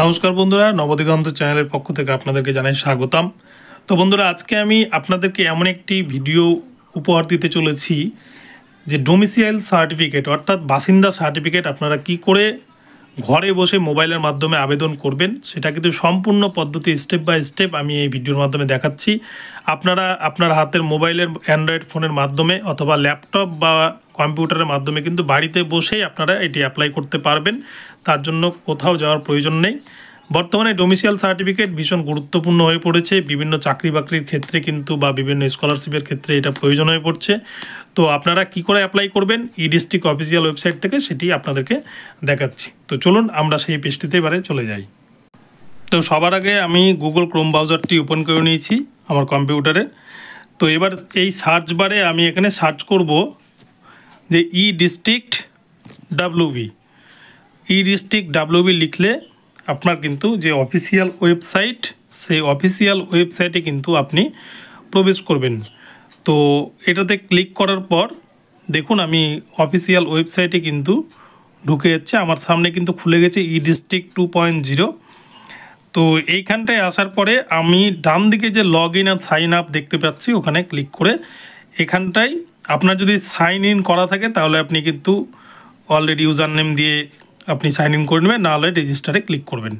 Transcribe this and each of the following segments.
নমস্কার বন্ধুরা, নবদিগন্ত চ্যানেলের পক্ষ থেকে আপনাদেরকে জানাই স্বাগতম। তো বন্ধুরা, আজকে আমি আপনাদেরকে এমন একটি ভিডিও উপহার দিতে চলেছি যে ডোমিসাইল সার্টিফিকেট অর্থাৎ বাসিন্দা সার্টিফিকেট আপনারা কি করে ঘরে বসে মোবাইলের মাধ্যমে আবেদন করবেন সেটা কিন্তু সম্পূর্ণ পদ্ধতি স্টেপ বাই স্টেপ আমি এই ভিডিওর মাধ্যমে দেখাচ্ছি। আপনারা আপনার হাতের মোবাইলের অ্যান্ড্রয়েড ফোনের মাধ্যমে অথবা ল্যাপটপ বা কম্পিউটারের মাধ্যমে কিন্তু বাড়িতে বসেই আপনারা এটি অ্যাপ্লাই করতে পারবেন। তার জন্য কোথাও যাওয়ার প্রয়োজন নেই। বর্তমানে ডোমিসাইল সার্টিফিকেট ভীষণ গুরুত্বপূর্ণ হয়ে পড়েছে, বিভিন্ন চাকরি বাকরির ক্ষেত্রে কিন্তু বা বিভিন্ন স্কলারশিপের ক্ষেত্রে এটা প্রয়োজন হয়ে পড়ছে। তো আপনারা কি করে অ্যাপ্লাই করবেন ই ডিস্ট্রিক্ট অফিসিয়াল ওয়েবসাইট থেকে সেটি আপনাদেরকে দেখাচ্ছি। তো চলুন আমরা সেই পেজটিতে এবারে চলে যাই। তো সবার আগে আমি গুগল ক্রোম ব্রাউজারটি ওপেন করে নিয়েছি আমার কম্পিউটারে। তো এবার এই সার্চ বারে আমি এখানে সার্চ করব যে ই ডিস্ট্রিক্ট ডাব্লিউবি লিখলে আপনার কিন্তু যে অফিসিয়াল ওয়েবসাইট সেই অফিসিয়াল ওয়েবসাইটে কিন্তু আপনি প্রবেশ করবেন। তো এটাতে ক্লিক করার পর দেখুন আমি অফিসিয়াল ওয়েবসাইটে কিন্তু ঢুকে যাচ্ছে, আমার সামনে কিন্তু খুলে গেছে ই ডিস্ট্রিক্ট 2.0। তো এইখানটায় আসার পরে আমি ডান দিকে যে লগ ইন আর সাইন আপ দেখতে পাচ্ছি ওখানে ক্লিক করে এখানটায় আপনার যদি সাইন ইন করা থাকে তাহলে আপনি কিন্তু অলরেডি ইউজার নেম দিয়ে আপনি সাইন ইন করে নেবেন, নাহলে রেজিস্টারে ক্লিক করবেন।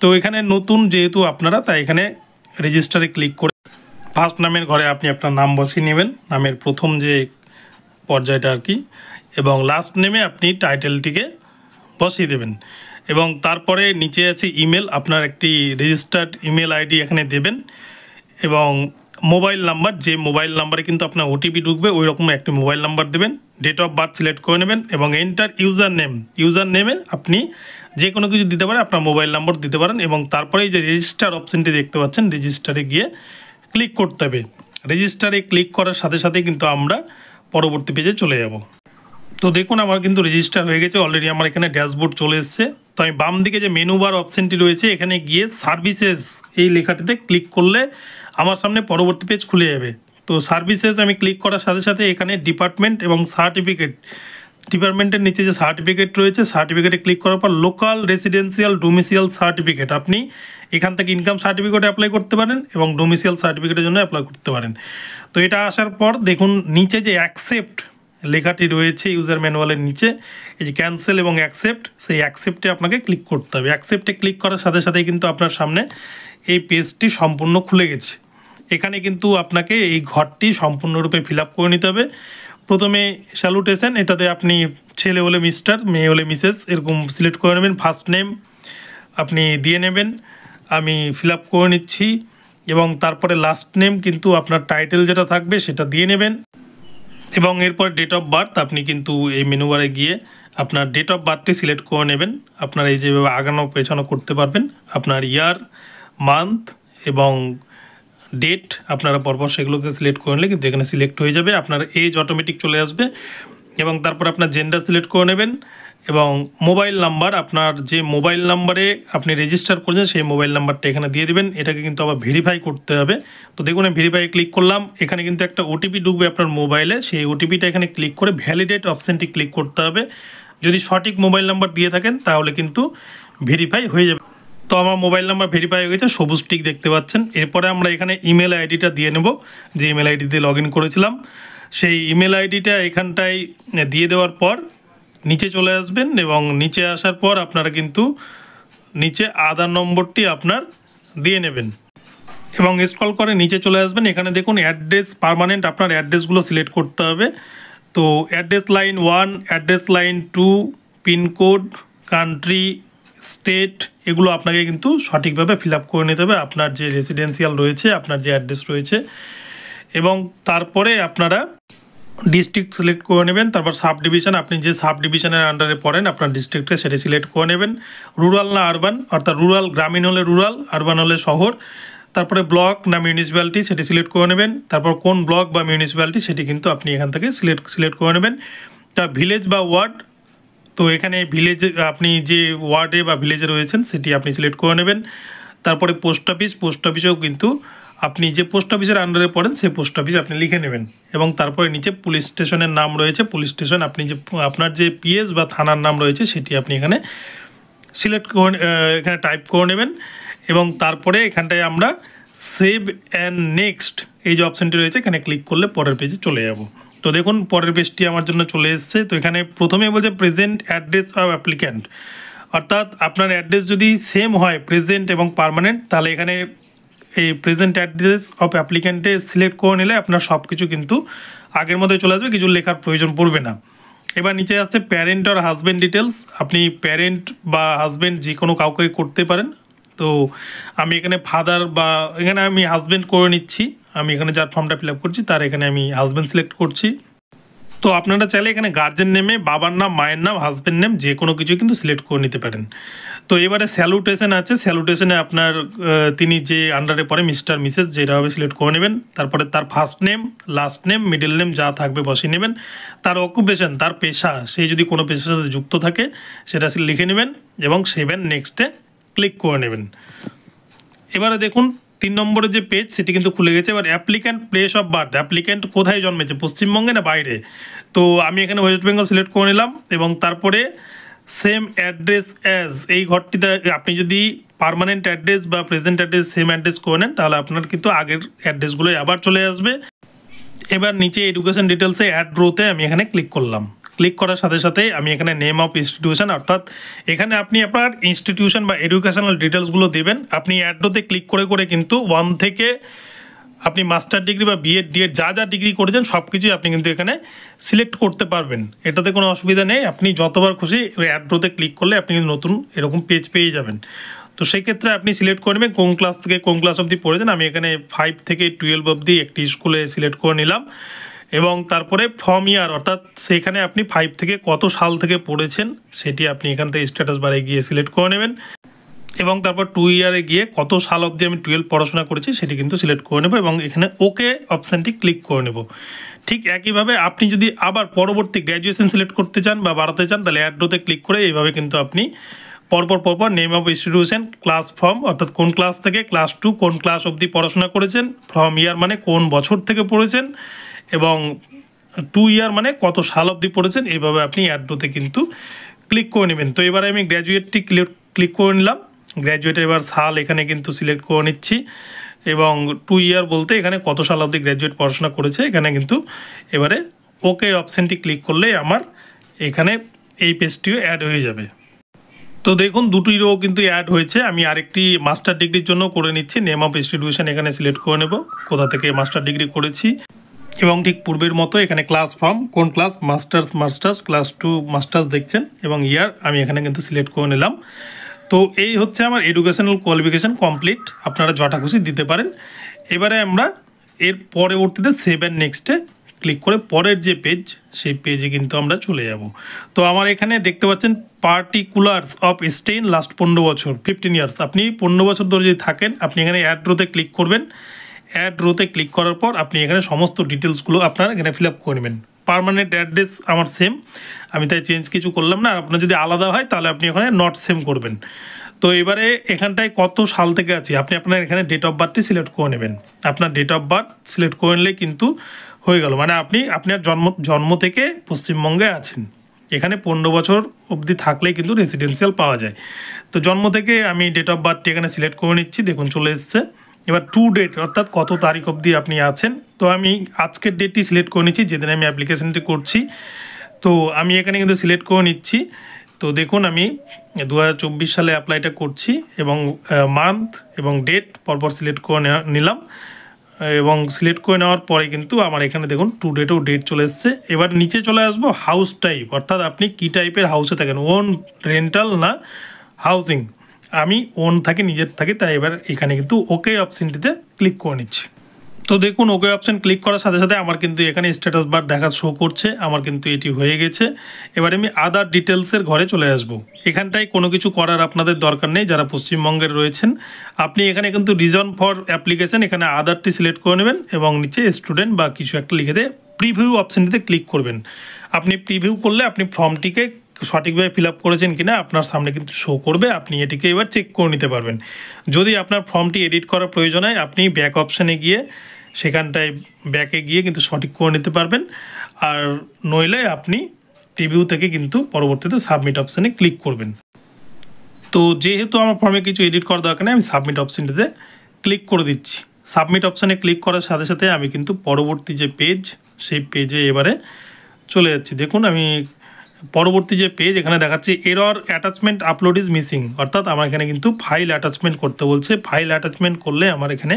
তো এখানে নতুন যেহেতু আপনারা, তাই এখানে রেজিস্টারে ক্লিক করে ফার্স্ট নামের ঘরে আপনি আপনার নাম বসিয়ে নেবেন, নামের প্রথম যে পর্যায়টা আর কি, এবং লাস্ট নেমে আপনি টাইটেলটিকে বসিয়ে দেবেন। এবং তারপরে নিচে আছে ইমেল, আপনার একটি রেজিস্টার্ড ইমেল আইডি এখানে দেবেন এবং মোবাইল নাম্বার, যে মোবাইল নাম্বারে কিন্তু আপনার ওটিপি ঢুকবে ওই রকম একটি মোবাইল নাম্বার দেবেন। ডেট অফ বার্থ সিলেক্ট করে নেবেন এবং এন্টার ইউজার নেমে আপনি যে কোনো কিছু দিতে পারেন, আপনার মোবাইল নাম্বার দিতে পারেন। এবং তারপরে এই যে রেজিস্টার অপশানটি দেখতে পাচ্ছেন, রেজিস্টারে গিয়ে ক্লিক করতে হবে। রেজিস্টারে ক্লিক করার সাথে সাথে কিন্তু আমরা পরবর্তী পেজে চলে যাব। তো দেখুন আমার কিন্তু রেজিস্টার হয়ে গেছে অলরেডি, আমার এখানে ড্যাশবোর্ড চলে এসছে। তো আমি বাম দিকে যে মেনু বার অপশানটি রয়েছে এখানে গিয়ে সার্ভিসেস এই লেখাটিতে ক্লিক করলে আমার সামনে পরবর্তী পেজ খুলে যাবে। তো সার্ভিসেস আমি ক্লিক করার সাথে সাথে এখানে ডিপার্টমেন্ট এবং সার্টিফিকেট, ডিপার্টমেন্টের নিচে যে সার্টিফিকেট রয়েছে সার্টিফিকেটে ক্লিক করার পর লোকাল রেসিডেন্সিয়াল ডোমিসাইল সার্টিফিকেট, আপনি এখান থেকে ইনকাম সার্টিফিকেট অ্যাপ্লাই করতে পারেন এবং ডোমিসাইল সার্টিফিকেটের জন্য অ্যাপ্লাই করতে পারেন। তো এটা আসার পর দেখুন নিচে যে অ্যাকসেপ্ট লেখাটি রয়েছে ইউজার ম্যানুয়ালের নিচে, এই যে ক্যান্সেল এবং অ্যাকসেপ্ট, সেই অ্যাকসেপ্টে আপনাকে ক্লিক করতে হবে। অ্যাকসেপ্টে ক্লিক করার সাথে সাথেই কিন্তু আপনার সামনে এই পেজটি সম্পূর্ণ খুলে গেছে। এখানে কিন্তু আপনাকে এই ঘরটি সম্পূর্ণরূপে ফিল আপ করে নিতে হবে। প্রথমে স্যালুটেশন, এটাতে আপনি ছেলে হলে মিস্টার, মেয়ে হলে মিসেস এরকম সিলেক্ট করে নেবেন। ফার্স্ট নেম আপনি দিয়ে নেবেন, আমি ফিল আপ করে নিচ্ছি। এবং তারপরে লাস্ট নেম কিন্তু আপনার টাইটেল যেটা থাকবে সেটা দিয়ে নেবেন। এবং এরপর ডেট অফ বার্থ আপনি কিন্তু এই মেনু বারে গিয়ে আপনার ডেট অফ বার্থটি সিলেক্ট করে নেবেন। আপনারা এই যেভাবে আগানো পেছানো করতে পারবেন, আপনার ইয়ার, মান্থ এবং ডেট আপনারা পরপর সেগুলোকে সিলেক্ট করে নিলে কিন্তু এখানে সিলেক্ট হয়ে যাবে। আপনার এজ অটোমেটিক চলে আসবে এবং তারপর আপনার জেন্ডার সিলেক্ট করে নেবেন এবং মোবাইল নাম্বার, আপনার যে মোবাইল নাম্বারে আপনি রেজিস্টার করেছেন সেই মোবাইল নাম্বারটা এখানে দিয়ে দেবেন। এটাকে কিন্তু আবার ভেরিফাই করতে হবে। তো দেখুন আমি ভেরিফাই ক্লিক করলাম, এখানে কিন্তু একটা ওটিপি ঢুকবে আপনার মোবাইলে, সেই ওটিপিটা এখানে ক্লিক করে ভ্যালিডেট অপশানটি ক্লিক করতে হবে। যদি সঠিক মোবাইল নাম্বার দিয়ে থাকেন তাহলে কিন্তু ভেরিফাই হয়ে যাবে। তো আমার মোবাইল নাম্বার ভেরিফাই হয়ে গেছে, সবুজ টিক দেখতে পাচ্ছেন। এরপরে আমরা এখানে ইমেল আইডিটা দিয়ে নেব, যে ইমেল আইডি দিয়ে লগ ইন করেছিলাম সেই ইমেল আইডিটা এখানটায় দিয়ে দেওয়ার পর নিচে চলে আসবেন এবং নিচে আসার পর আপনারা কিন্তু নিচে আধার নম্বরটি আপনার দিয়ে নেবেন এবং স্ক্রল করে নিচে চলে আসবেন। এখানে দেখুন অ্যাড্রেস পার্মানেন্ট, আপনার অ্যাড্রেসগুলো সিলেক্ট করতে হবে। তো address line 1, address line 2, pincode, country, state, এগুলো আপনাকে কিন্তু সঠিকভাবে ফিল আপ করে নিতে হবে, আপনার যে রেসিডেন্সিয়াল রয়েছে, আপনার যে অ্যাড্রেস রয়েছে। এবং তারপরে আপনারা ডিস্ট্রিক্ট সিলেক্ট করে নেবেন। তারপর সাব ডিভিশন, আপনি যে সাব ডিভিশনের আন্ডারে পড়েন আপনার ডিস্ট্রিক্টে সেটা সিলেক্ট করে নেবেন। রুরাল না আরবান, অর্থাৎ রুরাল গ্রামীণ হলে রুরাল, আরবান হলে শহর। তারপরে ব্লক না মিউনিসিপ্যালিটি সেটি সিলেক্ট করে নেবেন। তারপর কোন ব্লক বা মিউনিসিপ্যালিটি সেটি কিন্তু আপনি এখান থেকে সিলেক্ট করে নেবেন। তা ভিলেজ বা ওয়ার্ড, তো এখানে ভিলেজে আপনি যে ওয়ার্ডে বা ভিলেজে রয়েছেন সেটি আপনি সিলেক্ট করে নেবেন। তারপরে পোস্ট অফিসেও কিন্তু আপনি যে পোস্ট অফিসের আন্ডারে পড়েন সেই পোস্ট অফিস আপনি লিখে নেবেন। এবং তারপরে নিচে পুলিশ স্টেশনের নাম রয়েছে, পুলিশ স্টেশন আপনি যে আপনার যে পিএস বা থানার নাম রয়েছে সেটি আপনি এখানে সিলেক্ট করে এখানে টাইপ করে নেবেন এবং তারপরে এখানটায় আমরা সেভ অ্যান্ড নেক্সট এই যে অপশানটি রয়েছে এখানে ক্লিক করলে পরের পেজে চলে যাব। তো দেখুন পরের পেজটি আমার জন্য চলে এসেছে। তো এখানে প্রথমে বলছে প্রেজেন্ট অ্যাড্রেস অফ অ্যাপ্লিক্যান্ট, অর্থাৎ আপনার অ্যাড্রেস যদি সেম হয় প্রেজেন্ট এবং পার্মানেন্ট, তাহলে এখানে এই প্রেজেন্ট অ্যাড্রেস অফ অ্যাপ্লিক্যান্টে সিলেক্ট করে নিলে আপনার সব কিছু কিন্তু আগের মতোই চলে আসবে, কিছু লেখার প্রয়োজন পড়বে না। এবার নিচে আসছে প্যারেন্ট আর হাজব্যান্ড ডিটেলস, আপনি প্যারেন্ট বা হাজব্যান্ড যে কোনো কাউকে করতে পারেন। তো আমি এখানে ফাদার বা এখানে আমি হাজব্যান্ড করে নিচ্ছি, আমি এখানে যার ফর্মটা ফিল আপ করছি তার এখানে আমি হাজব্যান্ড সিলেক্ট করছি। তো আপনারা চাইলে এখানে গার্জেন নেমে বাবার নাম, মায়ের নাম, হাজব্যান্ড নেম যে কোনো কিছু কিন্তু সিলেক্ট করে নিতে পারেন। তো এবারে স্যালুটেশন আছে, স্যালুটেশনে আপনার তিনি যে আন্ডারে পড়ে মিস্টার মিসেস যেটা হবে সিলেক্ট করে নেবেন। তারপরে তার first name, last name, middle name যা থাকবে বসিয়ে নেবেন। তার অকুপেশন, তার পেশা, সেই যদি কোনো পেশার সাথে যুক্ত থাকে সেটা লিখে নেবেন এবং সেভ অ্যান্ড নেক্সটে ক্লিক করে নেবেন। এবারে দেখুন 3 নম্বরের যে পেজ সেটি কিন্তু খুলে গেছে। এবার applicant place of birth, applicant কোথায় জন্মেছে, পশ্চিমবঙ্গে না বাইরে। তো আমি এখানে ওয়েস্ট বেঙ্গল সিলেক্ট করে নিলাম এবং তারপরে সেম অ্যাড্রেস অ্যাজ এই ঘরটিতে আপনি যদি পার্মানেন্ট অ্যাড্রেস বা প্রেজেন্ট অ্যাড্রেস সেম অ্যাড্রেস করে নেন তাহলে আপনার কিন্তু আগের অ্যাড্রেসগুলোই আবার চলে আসবে। এবার নিচে এডুকেশন ডিটেলসে অ্যাড রোতে আমি এখানে ক্লিক করলাম। ক্লিক করার সাথে সাথে আমি এখানে নেম অফ ইনস্টিটিউশন, অর্থাৎ এখানে আপনি আপনার ইনস্টিটিউশন বা এডুকেশনাল ডিটেলসগুলো দেবেন। আপনি অ্যাড রোতে ক্লিক করে করে কিন্তু 1 থেকে আপনি মাস্টার ডিগ্রি বা বিএড ডিএড যা যা ডিগ্রি করেছেন সব কিছুই আপনি কিন্তু এখানে সিলেক্ট করতে পারবেন, এটাতে কোনো অসুবিধা নেই। আপনি যতবার খুশি ওই অ্যাড রোতে ক্লিক করলে আপনি কিন্তু নতুন এরকম পেজ পেয়ে যাবেন। তো সেই ক্ষেত্রে আপনি সিলেক্ট করে নেবেন কোন ক্লাস থেকে কোন ক্লাস অবধি পড়েছেন। আমি এখানে 5 থেকে 12 অবধি একটি স্কুলে সিলেক্ট করে নিলাম এবং তারপরে ফর্ম ইয়ার, অর্থাৎ সেখানে আপনি 5 থেকে কত সাল থেকে পড়েছেন সেটি আপনি এখান থেকে স্ট্যাটাস বারে গিয়ে সিলেক্ট করে নেবেন এবং তারপর 2 ইয়ারে গিয়ে কত সাল অবধি আমি 12 পড়াশোনা করেছি সেটি কিন্তু সিলেক্ট করে নেব এবং এখানে ওকে অপশানটি ক্লিক করে নেব। ঠিক একইভাবে আপনি যদি আবার পরবর্তী গ্র্যাজুয়েশন সিলেক্ট করতে চান বা বাড়াতে চান তাহলে অ্যাড রোতে ক্লিক করে এইভাবে কিন্তু আপনি পরপর name of institution, class form অর্থাৎ কোন ক্লাস থেকে ক্লাস 2 কোন ক্লাস অবধি পড়াশোনা করেছেন, ফর্ম ইয়ার মানে কোন বছর থেকে পড়েছেন এবং 2 ইয়ার মানে কত সাল অবধি পড়েছেন, এইভাবে আপনি অ্যাড রোতে কিন্তু ক্লিক করে নেবেন। তো এবারে আমি গ্র্যাজুয়েটটি ক্লিক করে নিলাম। গ্র্যাজুয়েটের এবার সাল এখানে কিন্তু সিলেক্ট করে নিচ্ছি এবং 2 ইয়ার বলতে এখানে কত সাল অবধি গ্র্যাজুয়েট পড়াশোনা করেছে এখানে কিন্তু এবারে ওকে অপশানটি ক্লিক করলে আমার এখানে এই পেজটিও অ্যাড হয়ে যাবে। তো দেখুন দুটি রো কিন্তু অ্যাড হয়েছে। আমি আরেকটি মাস্টার ডিগ্রির জন্য করে নিচ্ছি, নেম অফ ইনস্টিটিউশন এখানে সিলেক্ট করে নেব কোথা থেকে মাস্টার ডিগ্রি করেছি এবং ঠিক পূর্বের মতো এখানে ক্লাস ফর্ম কোন ক্লাস, মাস্টার্স ক্লাস 2 মাস্টার্স দেখছেন এবং ইয়ার আমি এখানে কিন্তু সিলেক্ট করে নিলাম। তো এই হচ্ছে আমার এডুকেশনাল কোয়ালিফিকেশান কমপ্লিট, আপনারা যটা খুশি দিতে পারেন। এবারে আমরা এর পরবর্তীতে সেভ অ্যান্ড নেক্সটে ক্লিক করে পরের যে পেজ সেই পেজে কিন্তু আমরা চলে যাব। তো আমার এখানে দেখতে পাচ্ছেন পার্টিকুলার্স অফ স্টেইন লাস্ট 15 বছর 15 ইয়ার্স, আপনি 15 বছর ধরে যদি থাকেন আপনি এখানে অ্যাড রোতে ক্লিক করবেন। অ্যাড রোতে ক্লিক করার পর আপনি এখানে সমস্ত ডিটেলসগুলো আপনারা এখানে ফিল আপ করে নেবেন। পার্মানেন্ট অ্যাড্রেস আমার সেম, আমি তাই চেঞ্জ কিছু করলাম না। আপনার যদি আলাদা হয় তাহলে আপনি এখানে নট সেম করবেন। তো এবারে এখানটায় কত সাল থেকে আছে আপনি আপনার এখানে ডেট অফ বার্থটি সিলেক্ট করে নেবেন। আপনার ডেট অফ বার্থ সিলেক্ট করে নিলে কিন্তু হয়ে গেল, মানে আপনি আপনার জন্ম থেকে পশ্চিমবঙ্গে আছেন। এখানে 15 বছর অবধি থাকলেই কিন্তু রেসিডেন্সিয়াল পাওয়া যায়। তো জন্ম থেকে আমি ডেট অফ বার্থটি এখানে সিলেক্ট করে নিচ্ছি, দেখুন চলে এসছে। এবার টু ডেট অর্থাৎ কত তারিখ অবধি আপনি আছেন। তো আমি আজকের ডেটটি সিলেক্ট করে নিচ্ছি যেদিন আমি অ্যাপ্লিকেশনটি করছি। তো আমি এখানে কিন্তু সিলেক্ট করে নিচ্ছি। তো দেখুন আমি 2024 সালে অ্যাপ্লাইটা করছি এবং মান্থ এবং ডেট পরপর সিলেক্ট করে নিলাম এবং সিলেক্ট করে নেওয়ার পরে কিন্তু আমার এখানে দেখুন টু ডেটেও ডেট চলে এসছে। এবার নিচে চলে আসবো হাউস টাইপ, অর্থাৎ আপনি কী টাইপের হাউসে থাকেন, ওন, রেন্টাল না হাউসিং। আমি ওন থাকি, নিজের থাকি, তাই এবার এখানে কিন্তু ওকে অপশানটিতে ক্লিক করে নিচ্ছি। তো দেখুন ওকে অপশান ক্লিক করার সাথে সাথে আমার কিন্তু এখানে স্ট্যাটাস বার দেখা শো করছে, আমার কিন্তু এটি হয়ে গেছে। এবার আমি আদার ডিটেলসের ঘরে চলে আসব। এখানটায় কোনো কিছু করার আপনাদের দরকার নেই যারা পশ্চিমবঙ্গের রয়েছেন। আপনি এখানে কিন্তু রিজন ফর অ্যাপ্লিকেশন এখানে আদারটি সিলেক্ট করে নেবেন এবং নিচে স্টুডেন্ট বা কিছু একটা লিখে দিয়ে প্রিভিউ অপশানটিতে ক্লিক করবেন। আপনি প্রিভিউ করলে আপনি ফর্মটিকে সঠিকভাবে ফিল আপ করেছেন কিনা আপনার সামনে কিন্তু শো করবে, আপনি এটিকে এবার চেক করে নিতে পারবেন। যদি আপনার ফর্মটি এডিট করার প্রয়োজন হয় আপনি ব্যাক অপশানে গিয়ে সেখানটায় ব্যাকে গিয়ে কিন্তু সঠিক করে নিতে পারবেন, আর নইলে আপনি প্রিভিউ থেকে কিন্তু পরবর্তীতে সাবমিট অপশানে ক্লিক করবেন। তো যেহেতু আমার ফর্মে কিছু এডিট করার দরকার নেই, আমি সাবমিট অপশানটিতে ক্লিক করে দিচ্ছি। সাবমিট অপশানে ক্লিক করার সাথে সাথে আমি কিন্তু পরবর্তী যে পেজ, সেই পেজে এবারে চলে যাচ্ছি। দেখুন আমি পরবর্তী যে পেজ এখানে দেখাচ্ছি error attachment upload is missing, অর্থাৎ আমার এখানে কিন্তু ফাইল অ্যাটাচমেন্ট করতে বলছে। ফাইল অ্যাটাচমেন্ট করলে আমার এখানে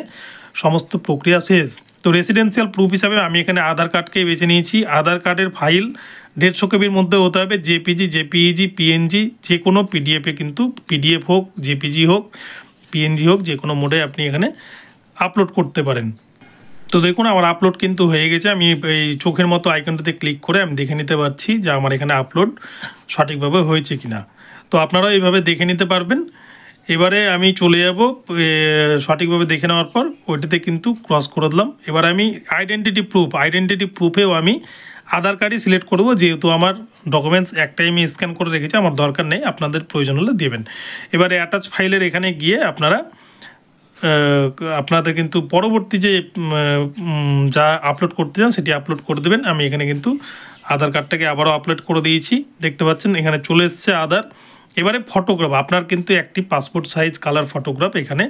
সমস্ত প্রক্রিয়া শেষ। তো রেসিডেন্সিয়াল প্রুফ হিসাবে আমি এখানে আধার কার্ডকেই বেছে নিয়েছি। আধার কার্ডের ফাইল 150 কেবির মধ্যে হতে হবে। জেপিজি, জেপিইজি, পিএনজি, যে কোনো পিডিএফে কিন্তু, পিডিএফ হোক, জেপিজি হোক, পিএনজি হোক, যে কোনো মোডে আপনি এখানে আপলোড করতে পারেন। তো দেখুন আমার আপলোড কিন্তু হয়ে গেছে। আমি এই চোখের মতো আইকনটাতে ক্লিক করে আমি দেখে নিতে পারছি যে আমার এখানে আপলোড সঠিকভাবে হয়েছে কিনা। তো আপনারাও এইভাবে দেখে নিতে পারবেন। এবারে আমি চলে যাব সঠিকভাবে দেখে নেওয়ার পর ওইটাতে কিন্তু ক্রস করে দিলাম। এবার আমি আইডেন্টিটি প্রুফেও আমি আধার কার্ডই সিলেক্ট করব, যেহেতু আমার ডকুমেন্টস একটাই আমি স্ক্যান করে রেখেছি, আমার দরকার নেই, আপনাদের প্রয়োজন হলে দেবেন। এবারে অ্যাটাচ ফাইলের এখানে গিয়ে আপনাদের কিন্তু পরবর্তী যে যা আপলোড করতে চান সেটি আপলোড করে দেবেন। আমি এখানে কিন্তু আধার কার্ডটাকে আবারও আপলোড করে দিয়েছি, দেখতে পাচ্ছেন এখানে চলে এসছে আধার। এবারে ফটোগ্রাফ, আপনার কিন্তু একটি পাসপোর্ট সাইজ কালার ফটোগ্রাফ এখানে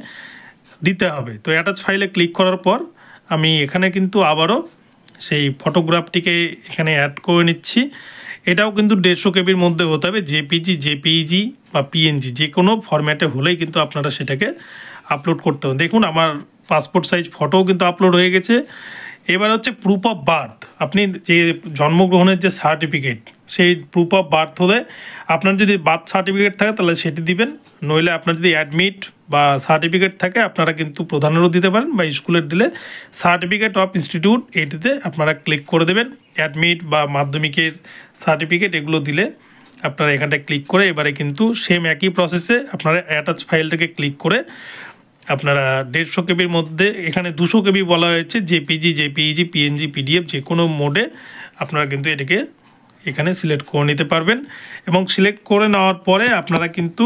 দিতে হবে। তো অ্যাটাচ ফাইলে ক্লিক করার পর আমি এখানে কিন্তু আবারও সেই ফটোগ্রাফটিকে এখানে অ্যাড করে নিচ্ছি। এটাও কিন্তু 150 কেবির মধ্যে হতে হবে। জেপিজি, জেপিইজি বা পিএনজি যে কোনো ফরম্যাটে হলেই কিন্তু আপনারা সেটাকে আপলোড করতে হবে। দেখুন আমার পাসপোর্ট সাইজ ফটোও কিন্তু আপলোড হয়ে গেছে। এবার হচ্ছে প্রুফ অফ বার্থ, আপনি যে জন্মগ্রহণের যে সার্টিফিকেট, সেই প্রুফ অফ বার্থ হলে আপনার যদি বার্থ সার্টিফিকেট থাকে তাহলে সেটি দিবেন, নইলে আপনার যদি অ্যাডমিট বা সার্টিফিকেট থাকে আপনারা কিন্তু প্রধানেরও দিতে পারেন, বা স্কুলের দিলে সার্টিফিকেট অফ ইনস্টিটিউট এটিতে আপনারা ক্লিক করে দেবেন। অ্যাডমিট বা মাধ্যমিকের সার্টিফিকেট এগুলো দিলে আপনারা এখানটায় ক্লিক করে এবারে কিন্তু সেম একই প্রসেসে আপনারা অ্যাটাচ ফাইলটাকে ক্লিক করে আপনারা 150 কেবির মধ্যে, এখানে 200 কেবি বলা হয়েছে, জেপিজি, জেপিইজি, পিএনজি, পিডিএফ যে কোনো মোডে আপনারা কিন্তু এটাকে এখানে সিলেক্ট করে নিতে পারবেন। এবং সিলেক্ট করে নেওয়ার পরে আপনারা কিন্তু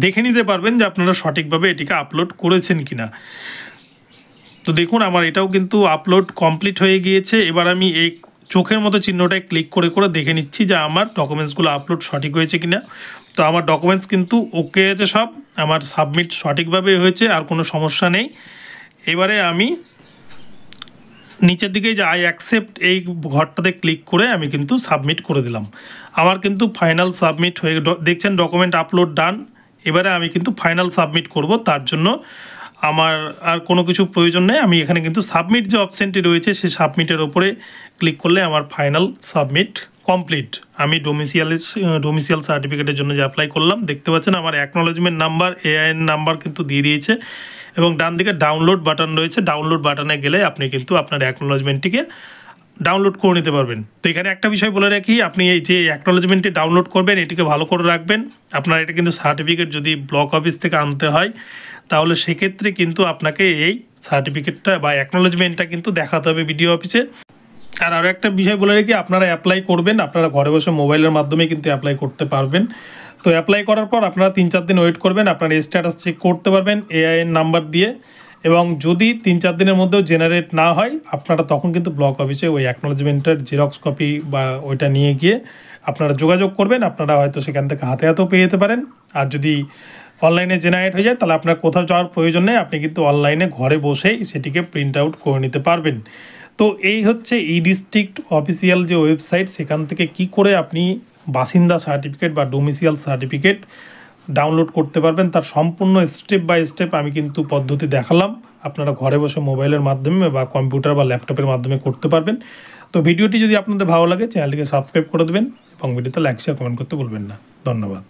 দেখে নিতে পারবেন যে আপনারা সঠিকভাবে এটিকে আপলোড করেছেন কিনা। তো দেখুন আমার এটাও কিন্তু আপলোড কমপ্লিট হয়ে গিয়েছে। এবার আমি এই চোখের মতো চিহ্নটায় ক্লিক করে করে দেখে নিচ্ছি যে আমার ডকুমেন্টসগুলো আপলোড সঠিক হয়েছে কিনা। তো আমার ডকুমেন্টস কিন্তু ওকে আছে সব, আমার সাবমিট সঠিকভাবে হয়েছে, আর কোনো সমস্যা নেই। এবারে আমি নিচের দিকে যে আই অ্যাকসেপ্ট এই ঘরটাতে ক্লিক করে আমি কিন্তু সাবমিট করে দিলাম। আমার কিন্তু ফাইনাল সাবমিট হয়ে, দেখছেন ডকুমেন্ট আপলোড ডান। এবারে আমি কিন্তু ফাইনাল সাবমিট করব, তার জন্য আমার আর কোনো কিছু প্রয়োজন নেই। আমি এখানে কিন্তু সাবমিট যে অপশানটি রয়েছে সেই সাবমিটের ওপরে ক্লিক করলে আমার ফাইনাল সাবমিট কমপ্লিট। আমি ডোমিসিয়াল সার্টিফিকেটের জন্য যে অ্যাপ্লাই করলাম, দেখতে পাচ্ছেন আমার অ্যাকনোলেজমেন্ট নাম্বার, এআইএন নাম্বার কিন্তু দিয়ে দিয়েছে, এবং ডান দিকে ডাউনলোড বাটন রয়েছে। ডাউনলোড বাটনে গেলে আপনি কিন্তু আপনার অ্যাকনোলেজমেন্টটিকে ডাউনলোড করে নিতে পারবেন। তো এখানে একটা বিষয় বলে রাখি, আপনি এই যে অ্যাকনোলেজমেন্টটি ডাউনলোড করবেন এটিকে ভালো করে রাখবেন। আপনার এটা কিন্তু সার্টিফিকেট যদি ব্লক অফিস থেকে আনতে হয় তাহলে সেক্ষেত্রে কিন্তু আপনাকে এই সার্টিফিকেটটা বা অ্যাকনোলেজমেন্টটা কিন্তু দেখাতে হবে বিডিও অফিসে। আর আরও একটা বিষয় বলে রাখি, আপনারা অ্যাপ্লাই করবেন, আপনারা ঘরে বসে মোবাইলের মাধ্যমে কিন্তু অ্যাপ্লাই করতে পারবেন। তো অ্যাপ্লাই করার পর আপনারা 3-4 দিন ওয়েট করবেন, আপনার স্ট্যাটাস চেক করতে পারবেন এআইএন নাম্বার দিয়ে। এবং যদি 3-4 দিনের মধ্যেও জেনারেট না হয় আপনারা তখন কিন্তু ব্লক অফিসে ওই অ্যাকনোলেজমেন্টের জেরক্স কপি বা ওইটা নিয়ে গিয়ে আপনারা যোগাযোগ করবেন। আপনারা হয়তো সেখান থেকে হাতে হাতেও পেয়ে যেতে পারেন। আর যদি অনলাইনে জেনারেট হয়ে যায় তাহলে আপনার কোথাও যাওয়ার প্রয়োজন নেই, আপনি কিন্তু অনলাইনে ঘরে বসেই সেটিকে প্রিন্ট আউট করে নিতে পারবেন। তো এই হচ্ছে ই ডিস্ট্রিক্ট অফিসিয়াল যে ওয়েবসাইট, সেখান থেকে কি করে আপনি বাসিন্দা সার্টিফিকেট বা ডোমিসিয়াল সার্টিফিকেট ডাউনলোড করতে পারবেন তার সম্পূর্ণ স্টেপ বাই স্টেপ আমি কিন্তু পদ্ধতি দেখালাম। আপনারা ঘরে বসে মোবাইলের মাধ্যমে বা কম্পিউটার বা ল্যাপটপের মাধ্যমে করতে পারবেন। তো ভিডিওটি যদি আপনাদের ভালো লাগে চ্যানেলটিকে সাবস্ক্রাইব করে দেবেন এবং ভিডিওতে লাইক শেয়ার কমেন্ট করতে ভুলবেন না। ধন্যবাদ।